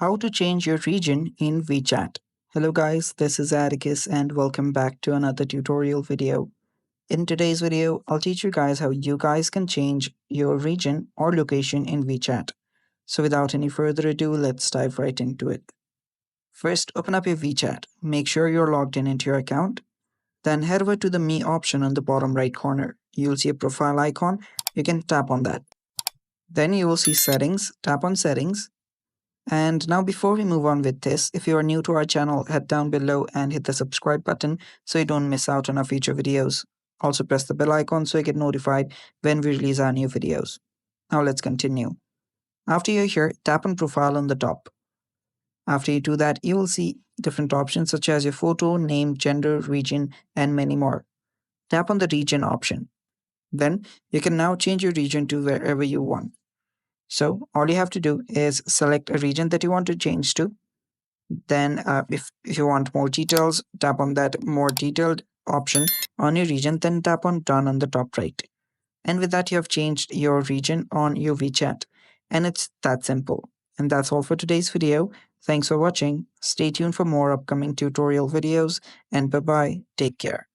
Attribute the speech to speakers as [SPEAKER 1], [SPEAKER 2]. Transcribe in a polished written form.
[SPEAKER 1] How to change your region in WeChat. Hello guys, this is Atticus and welcome back to another tutorial video. In today's video, I'll teach you guys how you guys can change your region or location in WeChat. So without any further ado, let's dive right into it. First, open up your WeChat. Make sure you're logged in into your account. Then head over to the Me option on the bottom right corner. You'll see a profile icon. You can tap on that. Then you will see Settings. Tap on Settings. And now before we move on with this, if you are new to our channel, head down below and hit the subscribe button so you don't miss out on our future videos. Also press the bell icon so you get notified when we release our new videos. Now let's continue. After you're here, tap on profile on the top. After you do that, you will see different options such as your photo, name, gender, region, and many more. Tap on the region option. Then you can now change your region to wherever you want. So all you have to do is select a region that you want to change to. Then if you want more details, tap on that more detailed option on your region, then tap on done on the top right. And with that, you have changed your region on your WeChat. And it's that simple. And that's all for today's video. Thanks for watching. Stay tuned for more upcoming tutorial videos and bye bye. Take care.